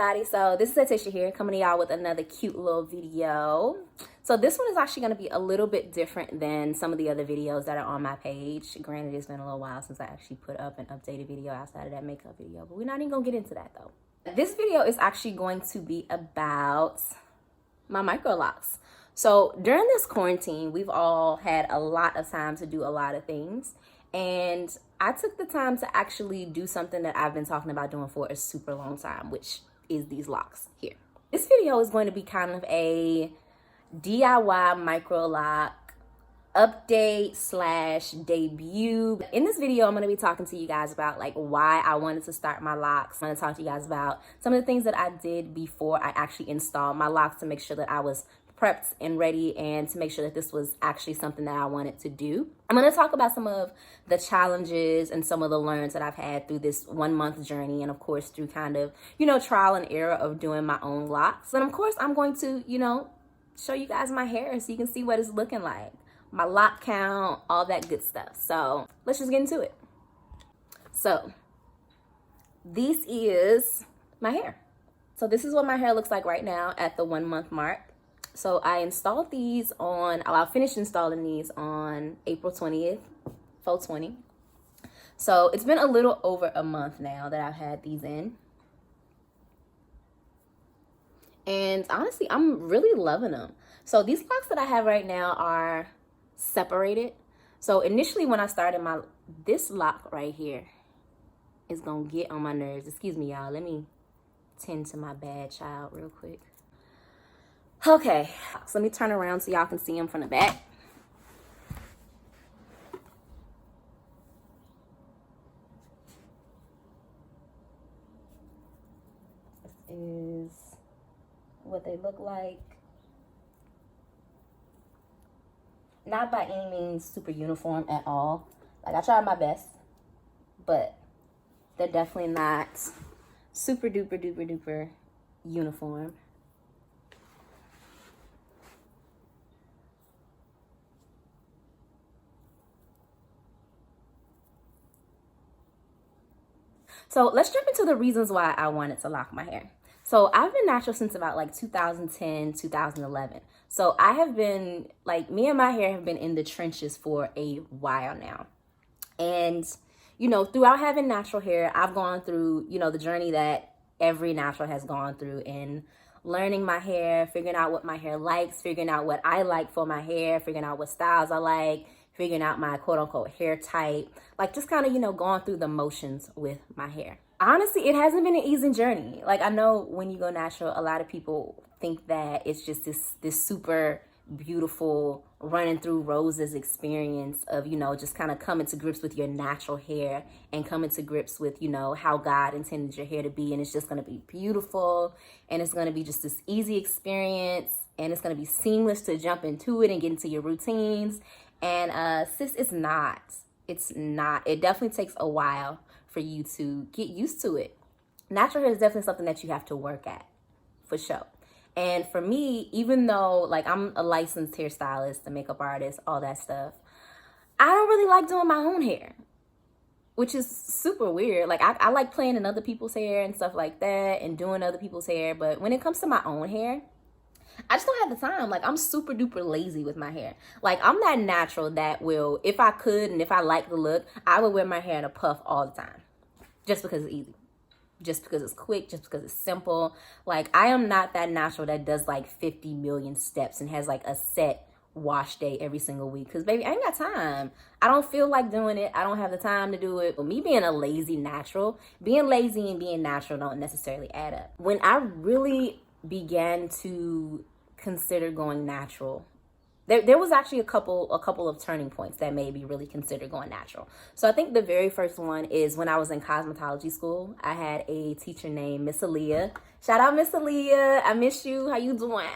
everybody, so this is Atisha here coming to y'all with another cute little video. So this one is actually going to be a little bit different than some of the other videos that are on my page. Granted, it's been a little while since I actually put up an updated video outside of that makeup video, but we're not even going to get into that though. This video is actually going to be about my microlocs. So during this quarantine, we've all had a lot of time to do a lot of things, and I took the time to actually do something that I've been talking about doing for a super long time, which is these locks here. This video is going to be kind of a DIY microloc update slash debut. In this video, I'm going to be talking to you guys about like why I wanted to start my locks. I'm going to talk to you guys about some of the things that I did before I actually installed my locks to make sure that I was prepped and ready, and to make sure that this was actually something that I wanted to do. I'm going to talk about some of the challenges and some of the learns that I've had through this 1 month journey, and of course through kind of, trial and error of doing my own locks. And of course I'm going to, show you guys my hair so you can see what it's looking like, my lock count, all that good stuff. So let's just get into it. So this is my hair. So this is what my hair looks like right now at the 1 month mark. So I installed these I finished installing these on April 20th, 4/20. So it's been a little over a month now that I've had these in. And honestly, I'm really loving them. So these locks that I have right now are separated. So initially when I started this lock right here is gonna get on my nerves. Excuse me, y'all. Let me tend to my bad child real quick. Okay, so let me turn around so y'all can see them from the back. This is what they look like. Not by any means super uniform at all. Like, I tried my best, but they're definitely not super duper duper duper uniform. So let's jump into the reasons why I wanted to lock my hair. So I've been natural since about like 2010, 2011. So I have been, like, me and my hair have been in the trenches for a while now. And, throughout having natural hair, I've gone through, the journey that every natural has gone through in learning my hair, figuring out what my hair likes, figuring out what I like for my hair, figuring out what styles I like, figuring out my quote unquote hair type, like just kind of, going through the motions with my hair. Honestly, it hasn't been an easy journey. Like, I know when you go natural, a lot of people think that it's just this super beautiful running through roses experience of, just kind of coming to grips with your natural hair and coming to grips with, how God intended your hair to be. And it's just going to be beautiful. And it's going to be just this easy experience. And it's going to be seamless to jump into it and get into your routines. And sis, it's not. It definitely takes a while for you to get used to it. Natural hair is definitely something that you have to work at, for sure. And for me, even though like I'm a licensed hairstylist, a makeup artist, all that stuff, I don't really like doing my own hair, which is super weird. Like I like playing in other people's hair and stuff like that and doing other people's hair. But when it comes to my own hair, I just don't have the time. Like, I'm super duper lazy with my hair. Like, I'm that natural that will, if I could and if I like the look, I would wear my hair in a puff all the time. Just because it's easy. Just because it's quick. Just because it's simple. Like, I am not that natural that does like 50 million steps and has like a set wash day every single week. Because, baby, I ain't got time. I don't feel like doing it. I don't have the time to do it. But me being a lazy natural, being lazy and being natural don't necessarily add up. When I really began to consider going natural, there was actually a couple of turning points that made me really consider going natural. So I think the very first one is when I was in cosmetology school. I had a teacher named Miss Aaliyah. Shout out Miss Aaliyah. I miss you. How you doing?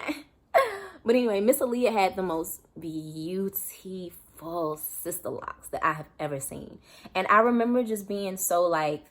But anyway, Miss Aaliyah had the most beautiful sister locks that I have ever seen. And I remember just being so like,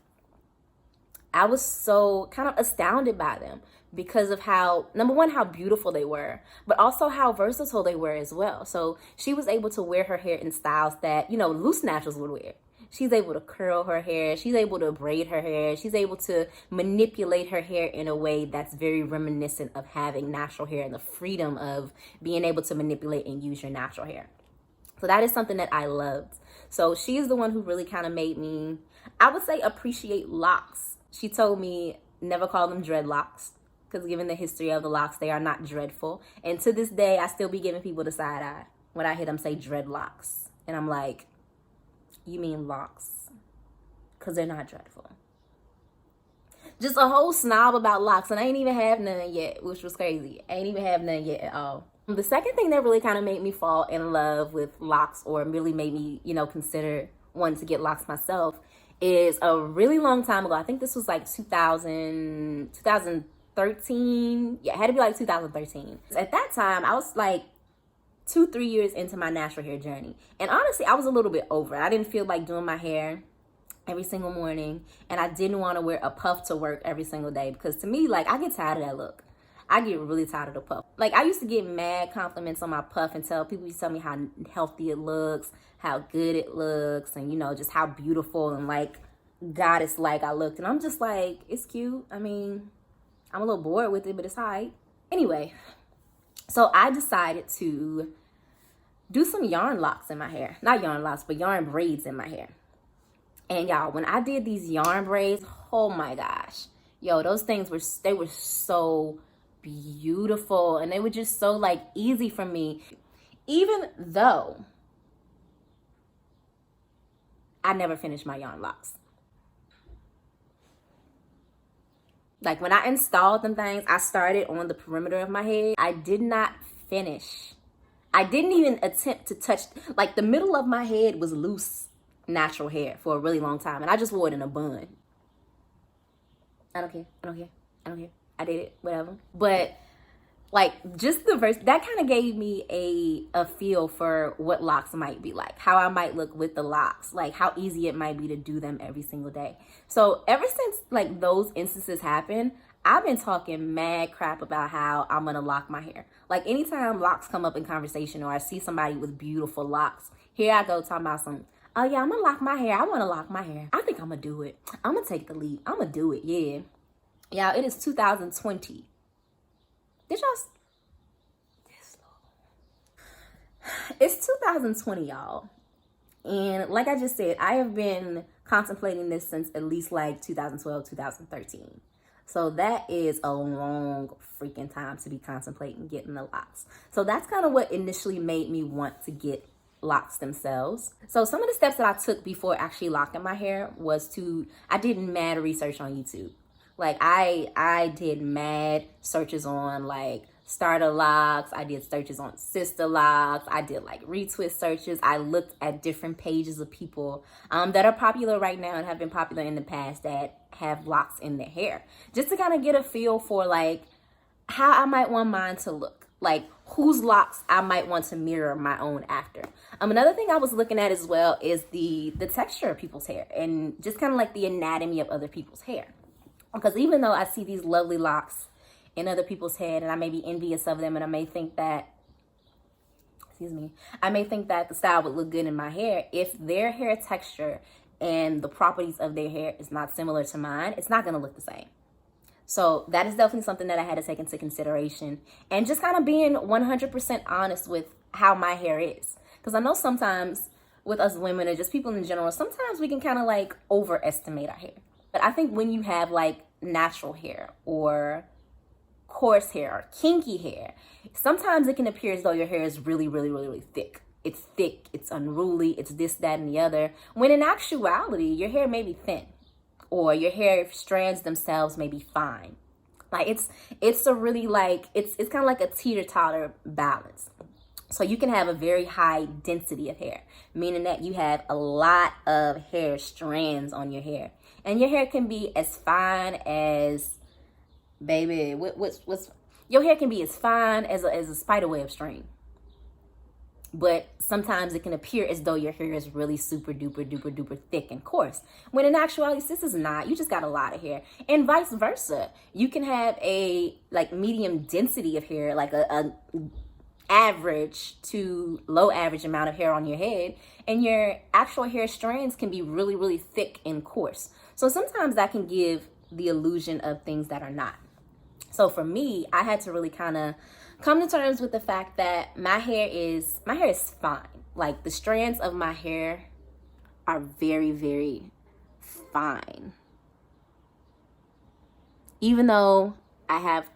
I was so kind of astounded by them because of how, number one, how beautiful they were, but also how versatile they were as well. So she was able to wear her hair in styles that, loose naturals would wear. She's able to curl her hair. She's able to braid her hair. She's able to manipulate her hair in a way that's very reminiscent of having natural hair and the freedom of being able to manipulate and use your natural hair. So that is something that I loved. So she is the one who really kind of made me, I would say, appreciate locks. She told me never call them dreadlocks, because given the history of the locks, they are not dreadful. And to this day, I still be giving people the side eye when I hear them say dreadlocks. And I'm like, you mean locks? Because they're not dreadful. Just a whole snob about locks, and I ain't even have none yet, which was crazy. I ain't even have none yet at all. The second thing that really kind of made me fall in love with locks, or really made me, consider wanting to get locks myself, is a really long time ago. I think this was like 2013. Yeah, it had to be like 2013. At that time, I was like 2-3 years into my natural hair journey. And honestly, I was a little bit over it. I didn't feel like doing my hair every single morning. And I didn't want to wear a puff to work every single day. Because to me, like, I get tired of that look. I get really tired of the puff. Like, I used to get mad compliments on my puff and people used to tell me how healthy it looks, how good it looks, and, just how beautiful and, like, goddess-like I looked. And I'm just like, it's cute. I mean, I'm a little bored with it, but it's all right. Anyway, so I decided to do some yarn locks in my hair. Not yarn locks, but yarn braids in my hair. And, y'all, when I did these yarn braids, oh, my gosh. Yo, those things were so beautiful, and they were just so like easy for me, even though I never finished my yarn locks. Like, when I installed them things, I started on the perimeter of my head. I did not finish. I didn't even attempt to touch, like, the middle of my head was loose natural hair for a really long time, and I just wore it in a bun. I don't care. I did it, whatever. But, like, just the verse, that kind of gave me a feel for what locks might be like, how I might look with the locks, like how easy it might be to do them every single day. So ever since, like, those instances happened, I've been talking mad crap about how I'm going to lock my hair. Like, anytime locks come up in conversation or I see somebody with beautiful locks, here I go talking about some, oh, yeah, I'm going to lock my hair. I want to lock my hair. I think I'm going to do it. I'm going to take the leap. I'm going to do it, yeah. Y'all, it is 2020. Did y'all? It's 2020, y'all. And like I just said, I have been contemplating this since at least like 2012, 2013. So that is a long freaking time to be contemplating getting the locks. So that's kind of what initially made me want to get locks themselves. So some of the steps that I took before actually locking my hair was I did mad research on YouTube. Like, I did mad searches on, like, starter locks. I did searches on sister locks. I did, like, retwist searches. I looked at different pages of people that are popular right now and have been popular in the past that have locks in their hair. Just to kind of get a feel for, like, how I might want mine to look. Like, whose locks I might want to mirror my own after. Another thing I was looking at as well is the texture of people's hair and just kind of, like, the anatomy of other people's hair. Because even though I see these lovely locks in other people's head and I may be envious of them and I may think that, the style would look good in my hair, if their hair texture and the properties of their hair is not similar to mine, it's not going to look the same. So that is definitely something that I had to take into consideration. And just kind of being 100% honest with how my hair is. Because I know sometimes with us women or just people in general, sometimes we can kind of like overestimate our hair. But I think when you have like natural hair or coarse hair or kinky hair, sometimes it can appear as though your hair is really, really, really, really thick. It's thick, it's unruly, it's this, that, and the other. When in actuality, your hair may be thin or your hair strands themselves may be fine. Like it's a really like, it's kind of like a teeter-totter balance. So you can have a very high density of hair, meaning that you have a lot of hair strands on your hair. And your hair can be as fine as, baby, your hair can be as fine as a spider web string. But sometimes it can appear as though your hair is really super duper duper duper thick and coarse. When in actuality, this is not. You just got a lot of hair. And vice versa. You can have a like medium density of hair, like a average to low average amount of hair on your head, and your actual hair strands can be really, really thick and coarse. So sometimes that can give the illusion of things that are not. So for me, I had to really kind of come to terms with the fact that my hair is fine. Like, the strands of my hair are very, very fine. Even though I have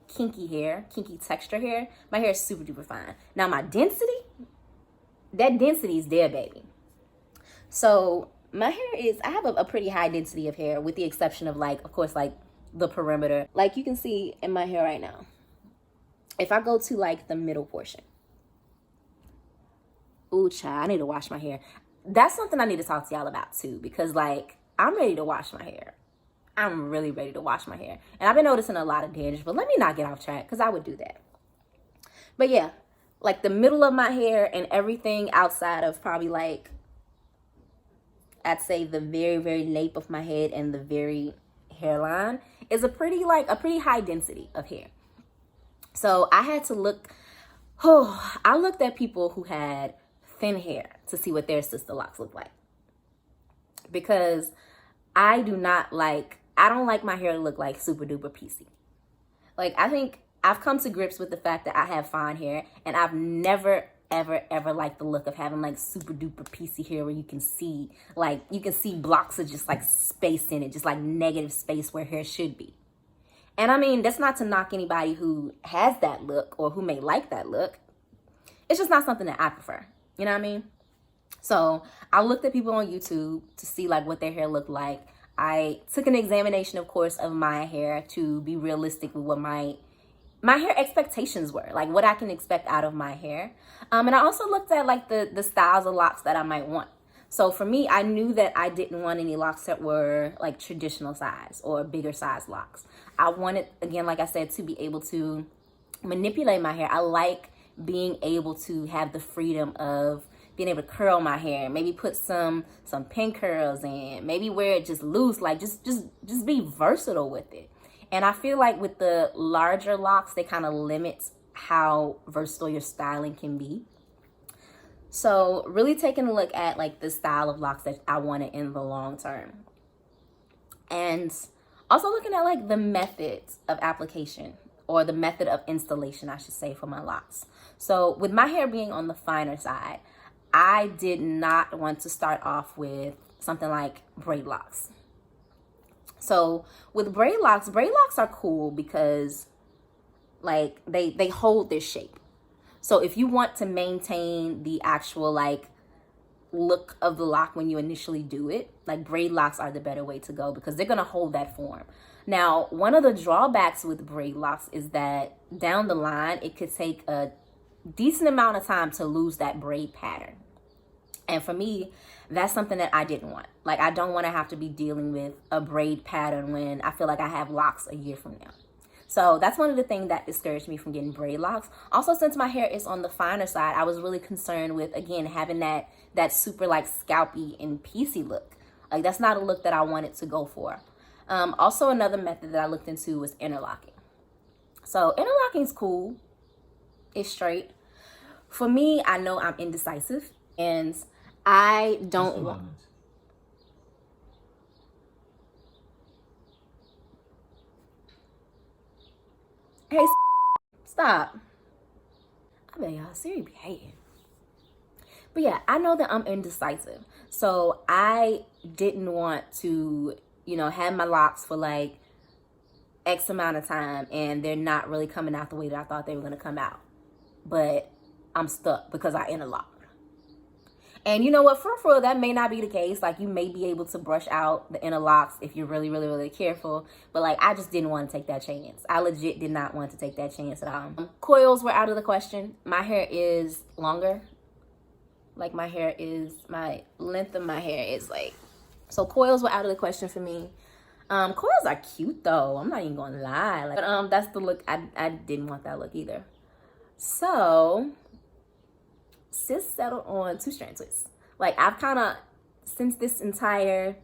kinky hair, kinky texture hair, my hair is super duper fine. Now my density, that density is there, baby. So my hair is, I have a pretty high density of hair, with the exception of, like, of course, like the perimeter. Like you can see in my hair right now, if I go to like the middle portion, ooh, child, I need to wash my hair. That's something I need to talk to y'all about too, because like, I'm ready to wash my hair. I'm really ready to wash my hair. And I've been noticing a lot of damage, but let me not get off track, because I would do that. But yeah, like the middle of my hair and everything outside of probably like, I'd say the very, very nape of my head and the very hairline is a pretty high density of hair. So I had to look, I looked at people who had thin hair to see what their sister locks look like. Because I don't like my hair to look like super duper piecey. Like, I think I've come to grips with the fact that I have fine hair, and I've never, ever liked the look of having like super duper piecey hair where you can see blocks of just like space in it, just like negative space where hair should be. And I mean, that's not to knock anybody who has that look or who may like that look. It's just not something that I prefer. You know what I mean? So I looked at people on YouTube to see like what their hair looked like. I took an examination, of course, of my hair to be realistic with what my hair expectations were, like what I can expect out of my hair. And I also looked at like the styles of locks that I might want. So for me, I knew that I didn't want any locks that were like traditional size or bigger size locks. I wanted, again, like I said, to be able to manipulate my hair. I like being able to have the freedom of being able to curl my hair, maybe put some pin curls in, maybe wear it just loose, like just be versatile with it. And I feel like with the larger locks, they kind of limit how versatile your styling can be. So really taking a look at like the style of locks that I wanted in the long term. And also looking at like the methods of application, or the method of installation, I should say, for my locks. So with my hair being on the finer side, I did not want to start off with something like braid locks. So with braid locks are cool because like they hold their shape. So if you want to maintain the actual like look of the lock when you initially do it, like braid locks are the better way to go because they're gonna hold that form. Now, one of the drawbacks with braid locks is that down the line, it could take a decent amount of time to lose that braid pattern. And for me, that's something that I didn't want. Like, I don't want to have to be dealing with a braid pattern when I feel like I have locks a year from now. So that's one of the things that discouraged me from getting braid locks. Also, since my hair is on the finer side, I was really concerned with, again, having that super like scalpy and piecey look. Like, that's not a look that I wanted to go for. Also, another method that I looked into was interlocking. So interlocking is cool. It's straight. For me, I know I'm indecisive, and I don't want... Hey, stop. I bet y'all Siri behave. But yeah, I know that I'm indecisive. So I didn't want to, have my locks for like X amount of time and they're not really coming out the way that I thought they were going to come out. But I'm stuck because I interlocked. And you know what, for real, that may not be the case. Like, you may be able to brush out the interlocks if you're really, really, really careful. But like, I just didn't want to take that chance. I legit did not want to take that chance at all. Coils were out of the question. My hair is longer. Like, my length of my hair is like, so coils were out of the question for me. Coils are cute though. I'm not even gonna lie. Like, but that's the look. I didn't want that look either. So sis settled on 2-strand twists. Like, I've kind of, since this entire,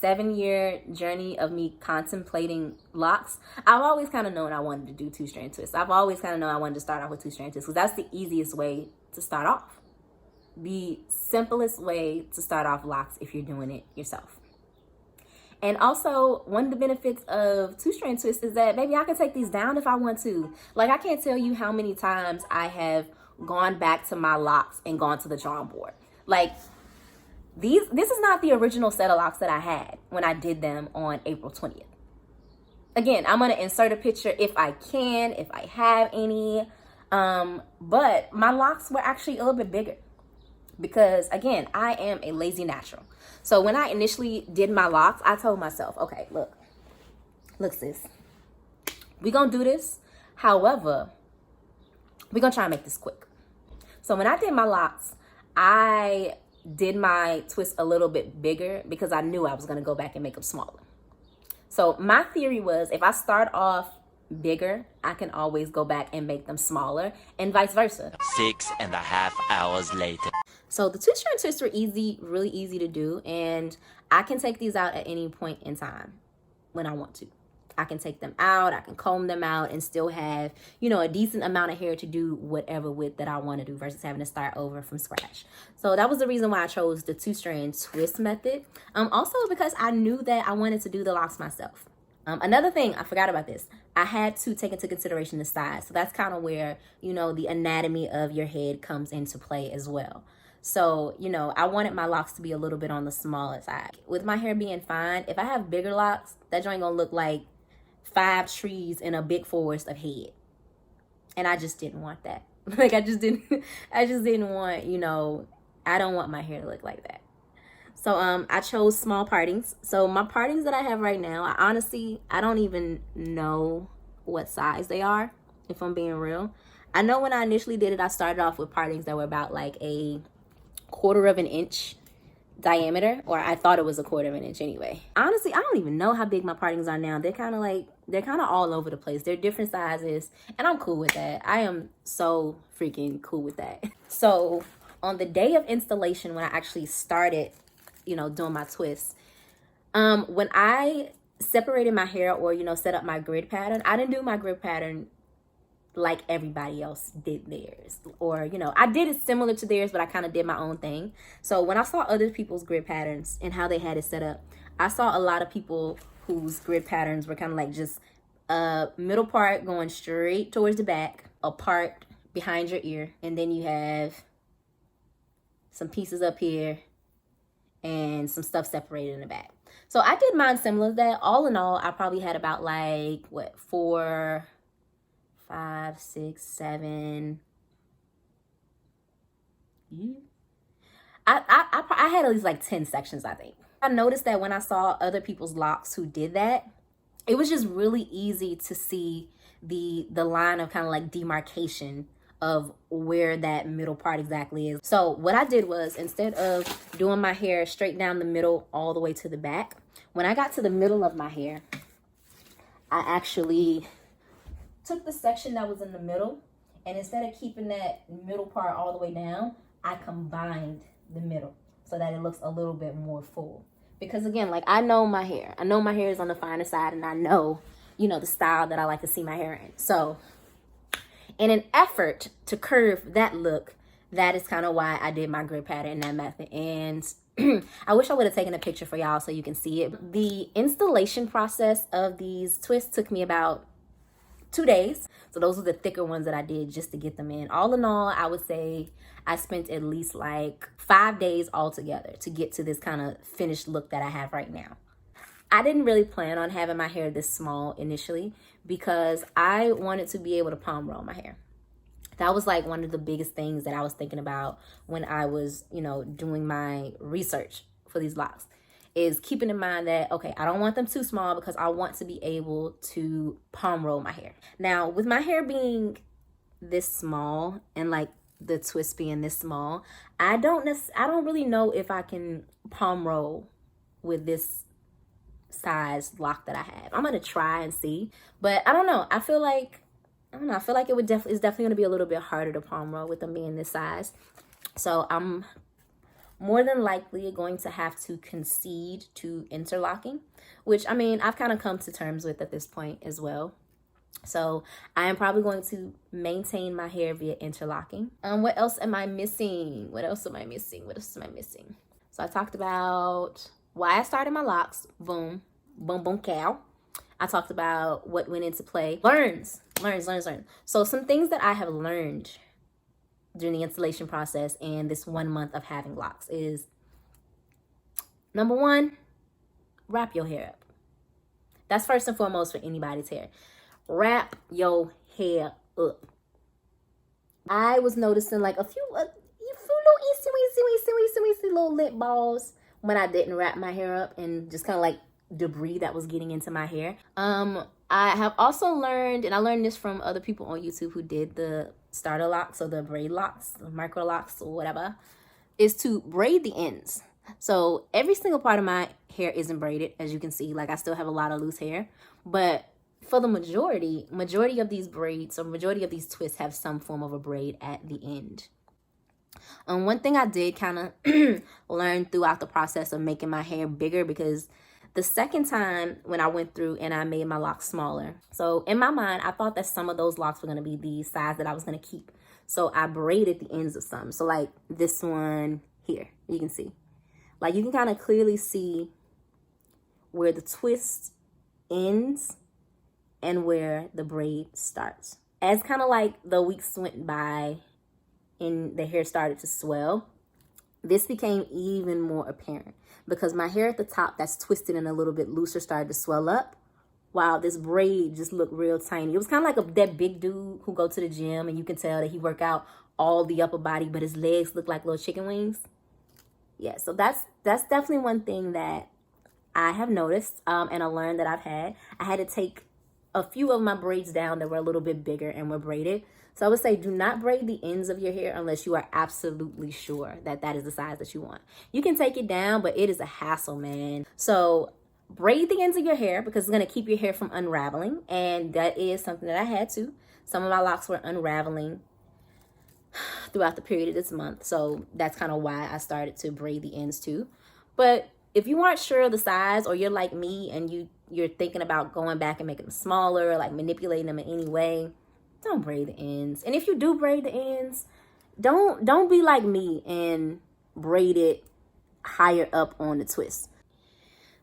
7-year journey of me contemplating locks, I've always kind of known I wanted to do 2-strand twists. I've always kind of known I wanted to start off with 2-strand twists because that's the easiest way to start off. The simplest way to start off locks if you're doing it yourself. And also, one of the benefits of 2-strand twists is that maybe I can take these down if I want to. Like, I can't tell you how many times I have gone back to my locks and gone to the drawing board. Like, this is not the original set of locks that I had when I did them on April 20th. Again, I'm going to insert a picture if I can, if I have any. But my locks were actually a little bit bigger because, again, I am a lazy natural. So when I initially did my locks, I told myself, okay, look sis, we're going to do this. However, we're going to try and make this quick. So when I did my locks, I did my twist a little bit bigger because I knew I was going to go back and make them smaller. So my theory was if I start off bigger, I can always go back and make them smaller and vice versa. 6.5 hours later. So the 2-strand twists were easy, really easy to do. And I can take these out at any point in time when I want to. I can take them out, I can comb them out and still have, a decent amount of hair to do whatever with that I want to do versus having to start over from scratch. So that was the reason why I chose the 2-strand twist method. Also because I knew that I wanted to do the locks myself. Another thing, I forgot about this. I had to take into consideration the size. So that's kind of where, the anatomy of your head comes into play as well. So, I wanted my locks to be a little bit on the smaller side. With my hair being fine, if I have bigger locks, that joint gonna look like 5 trees in a big forest of head. And I just didn't want that. I just didn't want, I don't want my hair to look like that. So I chose small partings. So my partings that I have right now, I don't even know what size they are, if I'm being real. I know when I initially did it, I started off with partings that were about like a 1/4 of an inch diameter, or I thought it was a 1/4 of an inch anyway. Honestly, I don't even know how big my partings are now. They're kind of all over the place. They're different sizes, and I'm cool with that. I am so freaking cool with that. So on the day of installation, when I actually started doing my twists, when I separated my hair or set up my grid pattern, I didn't do my grid pattern like everybody else did theirs, or I did it similar to theirs, but I kind of did my own thing. So when I saw other people's grid patterns and how they had it set up, I saw a lot of people whose grid patterns were kind of like just a middle part going straight towards the back, a part behind your ear, and then you have some pieces up here and some stuff separated in the back. So I did mine similar to that. All in all, I probably had about like 4, 5, 6, 7. I had at least like 10 sections, I think. I noticed that when I saw other people's locks who did that, it was just really easy to see the line of kind of like demarcation of where that middle part exactly is. So what I did was, instead of doing my hair straight down the middle all the way to the back, when I got to the middle of my hair, I actually took the section that was in the middle, and instead of keeping that middle part all the way down, I combined the middle so that it looks a little bit more full. Because again, like, I know my hair is on the finer side, and I know, the style that I like to see my hair in. So in an effort to curve that look, that is kind of why I did my grid pattern in that method. And I wish I would have taken a picture for y'all so you can see it. The installation process of these twists took me about 2 days. So those are the thicker ones that I did just to get them in. All in all, I would say I spent at least like 5 days altogether to get to this kind of finished look that I have right now. I didn't really plan on having my hair this small initially because I wanted to be able to palm roll my hair. That was like one of the biggest things that I was thinking about when I was, doing my research for these locks, is keeping in mind that, okay, I don't want them too small because I want to be able to palm roll my hair. Now, with my hair being this small and like the twist being this small, I don't really know if I can palm roll with this size lock that I have. I'm gonna try and see, but I don't know. I feel like it's definitely gonna be a little bit harder to palm roll with them being this size. So I'm more than likely going to have to concede to interlocking, which I mean, I've kind of come to terms with at this point as well. So I am probably going to maintain my hair via interlocking. What else am I missing? What else am I missing? What else am I missing? So I talked about why I started my locks. Boom, boom, boom, cow. I talked about what went into play. Learns. So some things that I have learned during the installation process and this 1 month of having locks is, number one, wrap your hair up. That's first and foremost for anybody's hair. Wrap your hair up. I was noticing like a few little easy little lip balls when I didn't wrap my hair up, and just kind of like debris that was getting into my hair. I have also learned, and I learned this from other people on YouTube who did the starter locks or the braid locks, the Microlocs or whatever, is to braid the ends. So every single part of my hair isn't braided, as you can see. Like, I still have a lot of loose hair, but for the majority of these braids, or majority of these twists, have some form of a braid at the end. One thing I did kind of learn throughout the process of making my hair bigger, because the second time when I went through and I made my locks smaller, so in my mind, I thought that some of those locks were going to be the size that I was going to keep. So I braided the ends of some. So like this one here, you can see. Like, you can kind of clearly see where the twist ends and where the braid starts. As kind of like the weeks went by and the hair started to swell, this became even more apparent, because my hair at the top that's twisted and a little bit looser started to swell up, while this braid just looked real tiny. It was kind of like that big dude who go to the gym and you can tell that he work out all the upper body, but his legs look like little chicken wings. Yeah, so that's definitely one thing that I have noticed, and a learn that I've had. I had to take a few of my braids down that were a little bit bigger and were braided. So I would say do not braid the ends of your hair unless you are absolutely sure that that is the size that you want. You can take it down, but it is a hassle, man. So braid the ends of your hair, because it's going to keep your hair from unraveling, and that is something that I had to. Some of my locks were unraveling throughout the period of this month, so that's kind of why I started to braid the ends too. But if you aren't sure of the size, or you're like me and you're thinking about going back and making them smaller, or like manipulating them in any way, don't braid the ends. And if you do braid the ends, don't be like me and braid it higher up on the twist.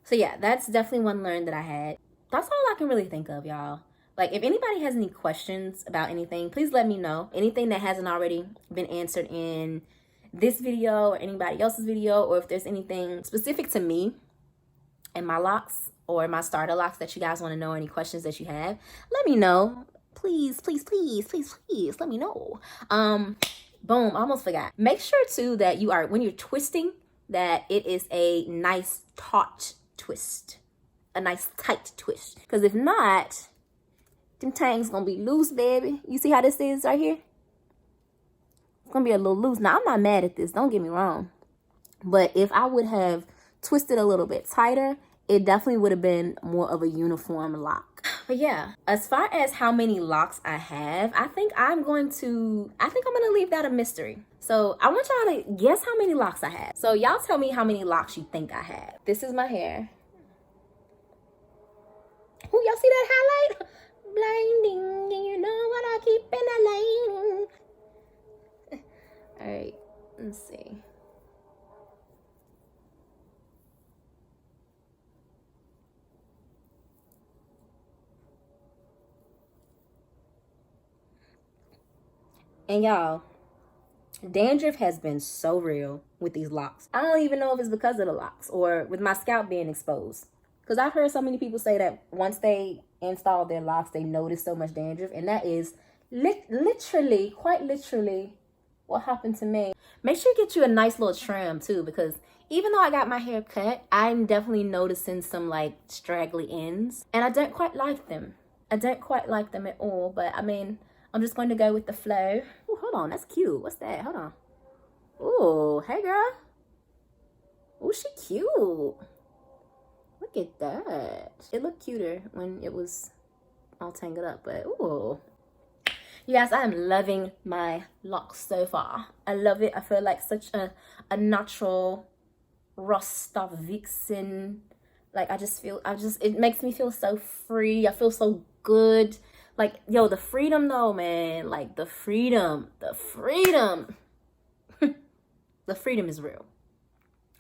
So yeah, that's definitely one learn that I had. That's all I can really think of, y'all. Like, if anybody has any questions about anything, please let me know. Anything that hasn't already been answered in this video or anybody else's video, or if there's anything specific to me and my locks or my starter locks that you guys want to know, any questions that you have, let me know. Please let me know. Boom, almost forgot. Make sure too that when you're twisting, that it is a nice taut twist, a nice tight twist. Because if not, them tangs gonna be loose, baby. You see how this is right here? It's gonna be a little loose. Now, I'm not mad at this, don't get me wrong, but if I would have twisted a little bit tighter, it definitely would have been more of a uniform lock. But yeah, as far as how many locks I have, I think I'm gonna leave that a mystery. So I want y'all to guess how many locks I have. So y'all tell me how many locks you think I have. This is my hair. Ooh, y'all see that highlight? Blinding, and you know what I keep in the lane. All right, let's see. And y'all, dandruff has been so real with these locks. I don't even know if it's because of the locks or with my scalp being exposed. Because I've heard so many people say that once they install their locks, they notice so much dandruff. And that is literally, quite literally, what happened to me. Make sure you get you a nice little trim too, because even though I got my hair cut, I'm definitely noticing some like straggly ends. And I don't quite like them. I don't quite like them at all. But I mean, I'm just going to go with the flow. Ooh, hold on, that's cute. What's that? Hold on. Ooh, hey girl. Ooh, she cute. Look at that. It looked cuter when it was all tangled up, but ooh. Yes, I am loving my locks so far. I love it. I feel like such a natural Rasta vixen. Like it makes me feel so free. I feel so good. Like, yo, the freedom though, man. Like the freedom. The freedom is real.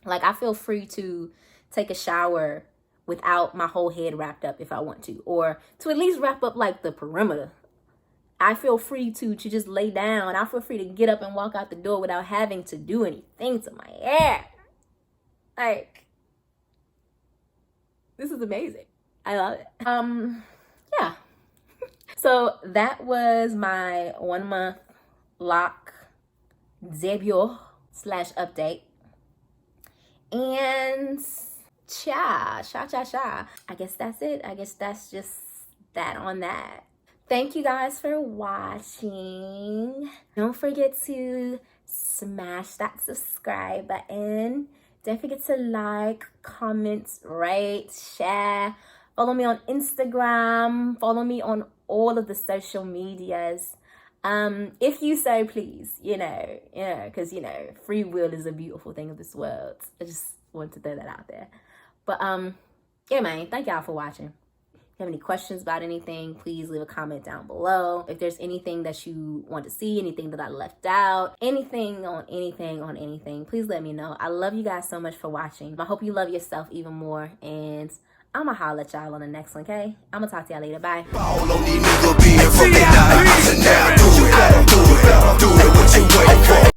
Like, I feel free to take a shower without my whole head wrapped up if I want to, or to at least wrap up like the perimeter. I feel free to just lay down. I feel free to get up and walk out the door without having to do anything to my hair. Like, this is amazing. I love it. Yeah. So that was my 1 month lock debut / update. And cha. I guess that's it. I guess that's just that on that. Thank you guys for watching. Don't forget to smash that subscribe button. Don't forget to like, comment, rate, share. Follow me on Instagram. Follow me on all of the social medias. If you so please, because, free will is a beautiful thing of this world. I just want to throw that out there. But, yeah, man, thank y'all for watching. If you have any questions about anything, please leave a comment down below. If there's anything that you want to see, anything that I left out, anything, please let me know. I love you guys so much for watching. I hope you love yourself even more, and I'ma holler at y'all on the next one, okay? I'ma talk to y'all later. Bye. All on these niggas being from their nights, and now do it what you wait for.